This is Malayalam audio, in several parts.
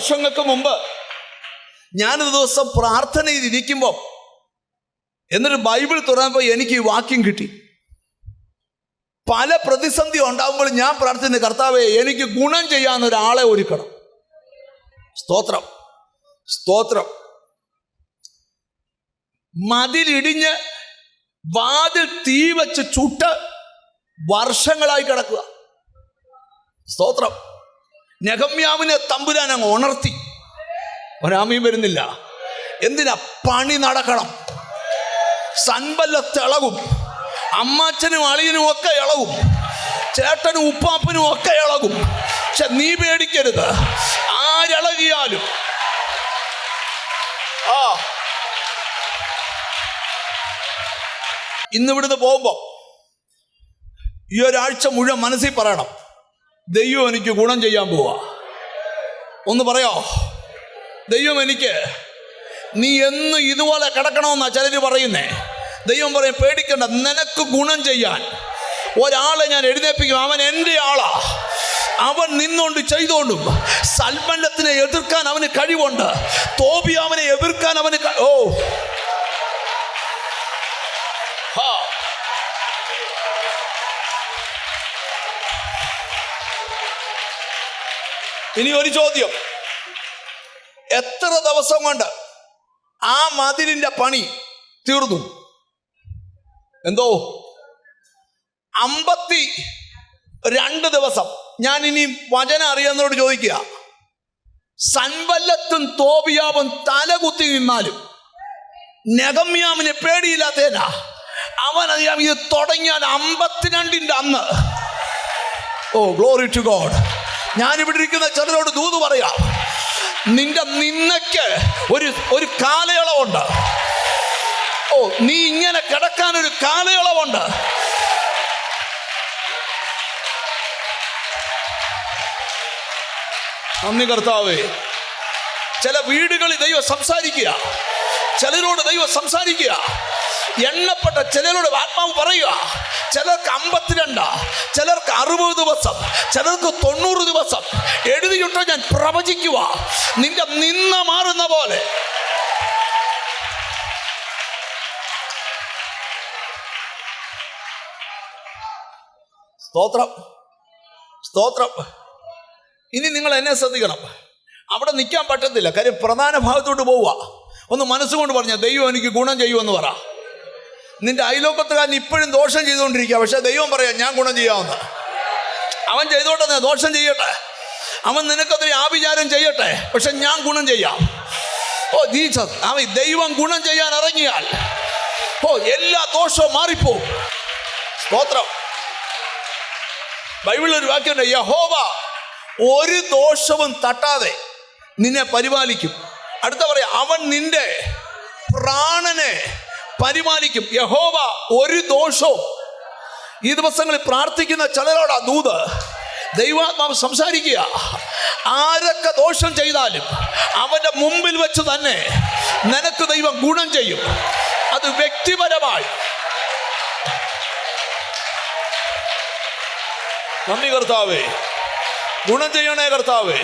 വർഷങ്ങൾക്ക് മുമ്പ് ഞാനൊരു ദിവസം പ്രാർത്ഥനയിൽ ഇരിക്കുമ്പോൾ എന്നിട്ട് ബൈബിൾ തുറന്നപ്പോൾ എനിക്ക് ഈ വാക്യം കിട്ടി. പല പ്രതിസന്ധി ഉണ്ടാകുമ്പോൾ ഞാൻ പ്രാർത്ഥിക്കുന്ന കർത്താവേ, എനിക്ക് ഗുണം ചെയ്യാൻ ഒരാളെ ഒരുക്കണം. സ്തോത്രം, സ്തോത്രം. മതിലിടിഞ്ഞ് വാതിൽ തീ വെച്ച് ചുട്ട് വർഷങ്ങളായി കിടക്കുക. സ്തോത്രം. നെഹമ്യാവിനെ തമ്പുരാൻ അങ്ങ് ഉണർത്തി. ഒരാമയും വരുന്നില്ല. എന്തിനാ? പണി നടക്കണം. സൻബല്ലത്ത് ഇളകും, അമ്മാച്ചനും അളിയനും ഒക്കെ ഇളകും, ചേട്ടനും ഉപ്പാപ്പനും ഒക്കെ ഇളകും. പക്ഷെ നീ പേടിക്കരുത്, ആരിളകിയാലും. ഇന്നിവിടുന്ന് പോകുമ്പോ ഈ ഒരാഴ്ച മുഴുവൻ മനസ്സിൽ പറയണം, ദൈവം എനിക്ക് ഗുണം ചെയ്യാൻ പോവാ. ഒന്ന് പറയോ, ദൈവം എനിക്ക്, നീ എന്ന് ഇതുപോലെ കിടക്കണമെന്നാ ചിലര് പറയുന്നേ. ദൈവം പറയും, പേടിക്കണ്ട, നിനക്ക് ഗുണം ചെയ്യാൻ ഒരാളെ ഞാൻ എഴുന്നേൽപ്പിക്കും. അവൻ എൻ്റെ ആളാ. അവൻ നിന്നുകൊണ്ട് ചെയ്തോണ്ടും. സൽമല്ലത്തിനെ എതിർക്കാൻ അവന് കഴിവുണ്ട്. തോബിയാവിനെ എതിർക്കാൻ അവന് ഇനി ഒരു ചോദ്യം, എത്ര ദിവസം കൊണ്ട് ആ മതിലിന്റെ പണി തീർന്നു? എന്തോ 52 ദിവസം. ഞാൻ ഇനി വചനം അറിയാവുന്നവരോട് ചോദിക്കുക, സൻബല്ലത്തും തോബിയാവും തലകുത്തി നിന്നാലും നെഹമ്യാവിനെ പേടിയില്ലാത്തതിനാ. അവനറിയാം ഇത് തുടങ്ങിയാൽ 52 അന്ന്. Oh glory to God. ഞാനിവിടെ ഇരിക്കുന്ന ചിലരോട് ദൂത് പറയാം, നിന്റെ നിന്നയ്ക്ക് ഒരു കാലയളവുണ്ട്. ഓ, നീ ഇങ്ങനെ കിടക്കാൻ ഒരു കാലയളവുണ്ട്. നന്ദി കർത്താവേ. ചില വീടുകളിൽ ദൈവം സംസാരിക്കുക, ചിലരോട് ദൈവം സംസാരിക്കുക. എണ്ണപ്പെട്ട ചിലരോട് ആത്മാവ് പറയുക. ചിലർക്ക് 52, ചിലർക്ക് 60 ദിവസം, ചിലർക്ക് 90 ദിവസം എഴുതിയിട്ട് ഞാൻ പ്രവചിക്കുക, നിന്റെ നിന്ന മാറുന്ന പോലെ. സ്തോത്രം, സ്തോത്രം. ഇനി നിങ്ങൾ എന്നെ ശ്രദ്ധിക്കണം. അവിടെ നിൽക്കാൻ പറ്റത്തില്ല, കാര്യം പ്രധാന ഭാഗത്തോട്ട് പോവുക. ഒന്ന് മനസ്സുകൊണ്ട് പറഞ്ഞ, ദൈവം എനിക്ക് ഗുണം ചെയ്യുമെന്ന് പറ. നിന്റെ അയലോക്കത്തുകാരൻ ഇപ്പോഴും ദോഷം ചെയ്തുകൊണ്ടിരിക്കുക, പക്ഷെ ദൈവം പറയാം ഞാൻ ഗുണം ചെയ്യാവുന്ന. അവൻ ചെയ്തോട്ടെ, ദോഷം ചെയ്യട്ടെ, അവൻ നിനക്കതിന് ആഭിചാരം ചെയ്യട്ടെ, പക്ഷെ ഞാൻ ഗുണം ചെയ്യാം. ഓ ജീസസ്, അവൻ ദൈവം ഗുണം ചെയ്യാൻ ഇറങ്ങിയാൽ എല്ലാ ദോഷവും മാറിപ്പോവും. സ്തോത്രം. ബൈബിളിൽ ഒരു വാക്യമുണ്ട്, യഹോവ ഒരു ദോഷവും തട്ടാതെ നിന്നെ പരിപാലിക്കും. അടുത്ത പറയാം, അവൻ നിന്റെ പ്രാണനെ പരിപാലിക്കും. യഹോവ ഒരു ദോഷവും. ഈ ദിവസങ്ങളിൽ പ്രാർത്ഥിക്കുന്ന ചിലരോടാ ദൂത്. ദൈവാത്മാവ് സംസാരിക്കുക, ആരൊക്കെ ദോഷം ചെയ്താലും അവന്റെ മുമ്പിൽ വെച്ച് തന്നെ നിനക്ക് ദൈവം ഗുണം ചെയ്യും. അത് വ്യക്തിപരമായി. നന്ദി കർത്താവേ, ഗുണം ചെയ്യണേ കർത്താവേ.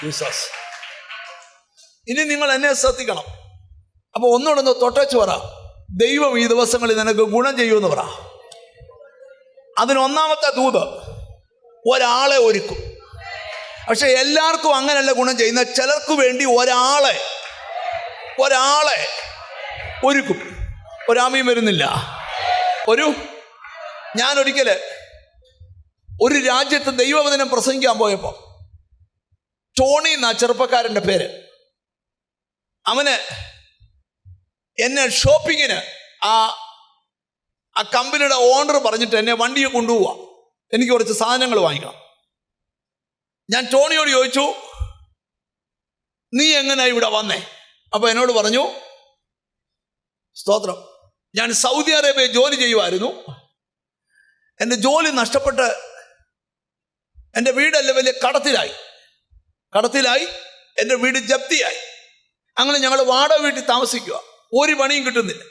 ജീസസ്. ഇനി നിങ്ങൾ എന്നെ ശ്രദ്ധിക്കണം. അപ്പൊ ഒന്നുകൂടെ തൊട്ടച്ച് പറ, ദൈവം ഈ ദിവസങ്ങളിൽ നിനക്ക് ഗുണം ചെയ്യുമെന്ന് പറ. അതിനൊന്നാമത്തെ ദൂത്, ഒരാളെ ഒരുക്കും. പക്ഷെ എല്ലാവർക്കും അങ്ങനെയല്ല ഗുണം ചെയ്യുന്ന. ചിലർക്ക് വേണ്ടി ഒരാളെ ഒരുക്കും. ഒരാമയും വരുന്നില്ല. ഞാൻ ഒരിക്കല് ഒരു രാജ്യത്ത് ദൈവവചനം പ്രസംഗിക്കാൻ പോയപ്പോൾ, ടോണി എന്നാ ചെറുപ്പക്കാരൻ്റെ പേര്. അവന് എന്നെ ഷോപ്പിങ്ങിന് ആ കമ്പനിയുടെ ഓണർ പറഞ്ഞിട്ട് എന്നെ വണ്ടിയെ കൊണ്ടുപോവാ, എനിക്ക് കുറച്ച് സാധനങ്ങൾ വാങ്ങിക്കണം. ഞാൻ ടോണിയോട് ചോദിച്ചു, നീ എങ്ങനെ ഇവിടെ വന്നേ? അപ്പൊ എന്നോട് പറഞ്ഞു, സ്തോത്രം, ഞാൻ സൗദി അറേബ്യ ജോലി ചെയ്യുമായിരുന്നു. എൻ്റെ ജോലി നഷ്ടപ്പെട്ട് എൻ്റെ വീടെല്ലാം വലിയ കടത്തിലായി. എൻ്റെ വീട് ജപ്തിയായി. അങ്ങനെ ഞങ്ങൾ വാടക വീട്ടിൽ താമസിക്കുക. ഒരു പണിയും കിട്ടുന്നില്ല.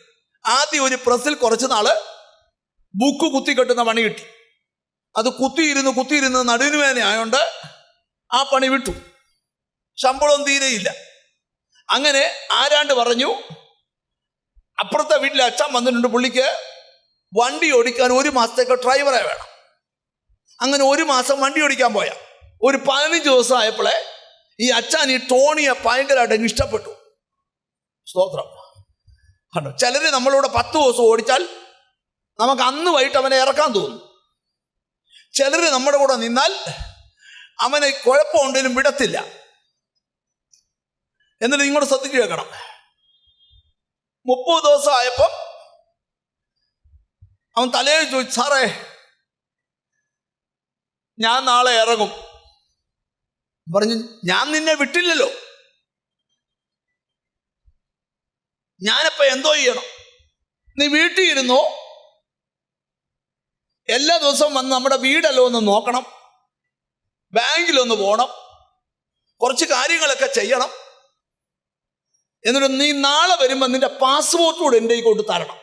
ആദ്യം ഒരു പ്രസ്സിൽ കുറച്ച് നാള് ബുക്ക് കുത്തി കെട്ടുന്ന പണി കിട്ടി. അത് കുത്തിയിരുന്ന് നടുവിന് വേദന ആയതുകൊണ്ട് ആ പണി വിട്ടു. ശമ്പളം തീരെയില്ല. അങ്ങനെ ആരാണ്ട് പറഞ്ഞു, അപ്പുറത്തെ വീട്ടിലെ അച്ഛൻ വന്നിട്ടുണ്ട്, പുള്ളിക്ക് വണ്ടി ഓടിക്കാൻ 1 മാസത്തേക്ക് ഡ്രൈവറെ വേണം. അങ്ങനെ 1 മാസം വണ്ടി ഓടിക്കാൻ പോയാൽ ഒരു 15 ദിവസം ആയപ്പോഴേ ഈ അച്ഛൻ ഈ ടോണിയെ ഭയങ്കരമായിട്ട് ഇഷ്ടപ്പെട്ടു. സ്തോത്രം. കണ്ടോ, ചിലർ നമ്മളോട് 10 ദിവസം ഓടിച്ചാൽ നമുക്ക് അന്ന് വൈകിട്ട് അവനെ ഇറക്കാൻ തോന്നും. ചിലർ നമ്മുടെ കൂടെ നിന്നാൽ അവനെ കുഴപ്പമുണ്ടെങ്കിലും വിടത്തില്ല. എന്നിട്ട് ഇങ്ങോട്ട് ശ്രദ്ധിച്ചു കേൾക്കണം. 30 ദിവസം ആയപ്പം അവൻ തലയിൽ ചോദിച്ചു, സാറേ ഞാൻ നാളെ ഇറങ്ങും. പറഞ്ഞു, ഞാൻ നിന്നെ വിട്ടില്ലല്ലോ, ഞാനിപ്പോ എന്തോ ചെയ്യണം? നീ വീട്ടിൽ ഇരുന്നോ, എല്ലാ ദിവസവും വന്ന് നമ്മുടെ വീടല്ലോ ഒന്ന് നോക്കണം, ബാങ്കിലൊന്ന് പോകണം, കുറച്ച് കാര്യങ്ങളൊക്കെ ചെയ്യണം. എന്നിട്ട് നീ നാളെ വരുമ്പോൾ നിന്റെ പാസ്പോർട്ട് കൂടെ എൻ്റെ കൊണ്ട് തരണം.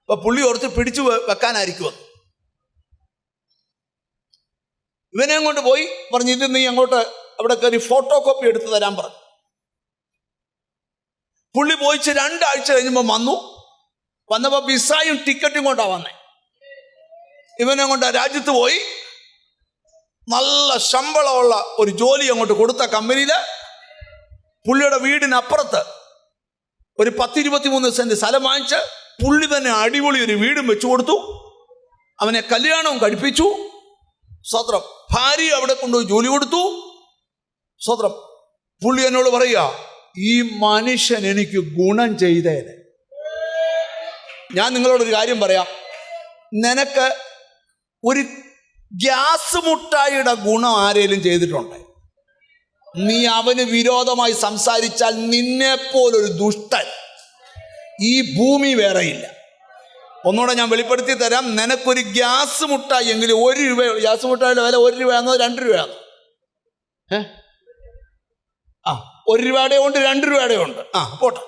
അപ്പൊ പുള്ളി ഓർത്ത് പിടിച്ചു വെക്കാനായിരിക്കുമെന്ന്. ഇവനെയും കൊണ്ട് പോയി പറഞ്ഞു, ഇത് നീ അങ്ങോട്ട് അവിടെ കയറി ഫോട്ടോ കോപ്പി എടുത്ത് തരാൻ പറഞ്ഞു. പുള്ളി പോയിച്ച് 2 ആഴ്ച കഴിഞ്ഞപ്പോൾ വന്നപ്പോൾ വിസയും ടിക്കറ്റും കൊണ്ടാണ് വന്നേ. ഇവനെ കൊണ്ട് രാജ്യത്ത് പോയി നല്ല ശമ്പളമുള്ള ഒരു ജോലി അങ്ങോട്ട് കൊടുത്ത കമ്പനിയിൽ പുള്ളിയുടെ വീടിനപ്പുറത്ത് ഒരു 10-23 സെന്റ് സ്ഥലം വാങ്ങിച്ച് പുള്ളി തന്നെ അടിപൊളി ഒരു വീടും വെച്ചു കൊടുത്തു. അവനെ കല്യാണവും കഴിപ്പിച്ചു. സ്വത്രം. ഭാര്യ അവിടെ കൊണ്ടുപോയി ജോലി കൊടുത്തു. സ്വത്രം. പുള്ളി എന്നോട് പറയുക, ഈ മനുഷ്യൻ എനിക്ക് ഗുണം ചെയ്തേനെ. ഞാൻ നിങ്ങളോടൊരു കാര്യം പറയാം. നിനക്ക് ഒരു ഗ്യാസ് മുട്ടായിയുടെ ഗുണം ആരേലും ചെയ്തിട്ടുണ്ട്, നീ അവന് വിരോധമായി സംസാരിച്ചാൽ നിന്നെപ്പോലൊരു ദുഷ്ടൻ ഈ ഭൂമി വേറെയില്ല. ഒന്നുകൂടെ ഞാൻ വെളിപ്പെടുത്തി തരാം. നിനക്കൊരു ഗ്യാസ് മുട്ടായി എങ്കിലും 1 രൂപ, ഗ്യാസ് മുട്ടായിയുടെ വില 1 രൂപയാണോ 2 രൂപയാണോ? 1 രൂപയുടെ ഉണ്ട്, 2 രൂപയുടെ ഉണ്ട്. പോട്ടെ.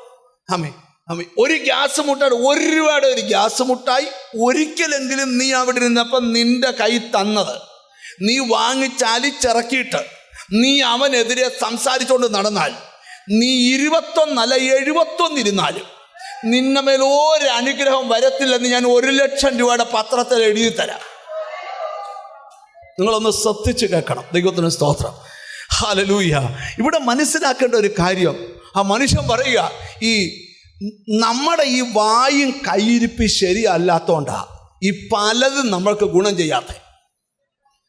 ഒരു ഗ്യാസ് മുട്ടായി 1 രൂപയുടെ ഒരു ഗ്യാസ് മുട്ടായി ഒരിക്കലെങ്കിലും നീ അവിടെ ഇരുന്നപ്പം നിന്റെ കൈ തന്നത് നീ വാങ്ങിച്ചലിച്ചിറക്കിയിട്ട് നീ അവനെതിരെ സംസാരിച്ചുകൊണ്ട് നടന്നാൽ, നീ 21 അല്ല 71 ഇരുന്നാലും നിന്നെ മേൽ ഒരു അനുഗ്രഹം വരത്തില്ലെന്ന് ഞാൻ 1,00,000 രൂപയുടെ പത്രത്തിൽ എഴുതി തരാം. നിങ്ങളൊന്ന് ശ്രദ്ധിച്ച് കേൾക്കണം. ദൈവത്തിന് സ്തോത്രം. ഹല്ലേലൂയ. ഇവിടെ മനസ്സിലാക്കേണ്ട ഒരു കാര്യം, ആ മനുഷ്യൻ പറയുക, ഈ നമ്മുടെ ഈ വായും കയ്യിരിപ്പി ശരിയല്ലാത്തോണ്ടാ ഈ പലതും നമ്മൾക്ക് ഗുണം ചെയ്യാത്ത.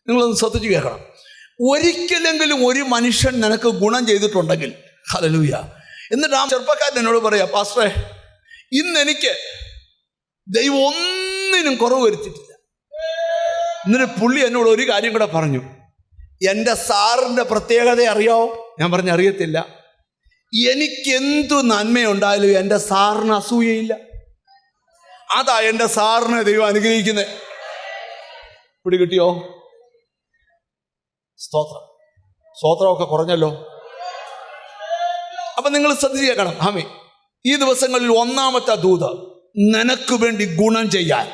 നിങ്ങളൊന്ന് ശ്രദ്ധിച്ച് കേൾക്കണം. ഒരിക്കലെങ്കിലും ഒരു മനുഷ്യൻ നിനക്ക് ഗുണം ചെയ്തിട്ടുണ്ടെങ്കിൽ, ഹല്ലേലൂയ, എന്നിട്ട് ആ ചെറുപ്പക്കാരൻ എന്നോട് പറയാ, പാസ്റ്ററെ, ഇന്നെനിക്ക് ദൈവം ഒന്നിനും കുറവ് വരുത്തിയിട്ടില്ല. എന്നിട്ട് പുള്ളി എന്നോട് ഒരു കാര്യം കൂടെ പറഞ്ഞു. എൻ്റെ സാറിൻ്റെ പ്രത്യേകത അറിയാവോ? ഞാൻ പറഞ്ഞു, അറിയത്തില്ല. എനിക്കെന്തു നന്മയുണ്ടായാലും എൻ്റെ സാറിന് അസൂയയില്ല. അതാ എൻ്റെ സാറിനെ ദൈവം അനുഗ്രഹിക്കുന്നത്. പിടി കിട്ടിയോ? സ്തോത്രം. സ്തോത്രമൊക്കെ കുറഞ്ഞല്ലോ. അപ്പൊ നിങ്ങൾ ശ്രദ്ധിച്ച് കേൾക്കണം. ഈ ദിവസങ്ങളിൽ 1-ാമത്തെ ദൂത്, നിനക്ക് വേണ്ടി ഗുണം ചെയ്യാൻ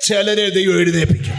ചിലരെ ദൈവം എഴുന്നേൽപ്പിക്കും.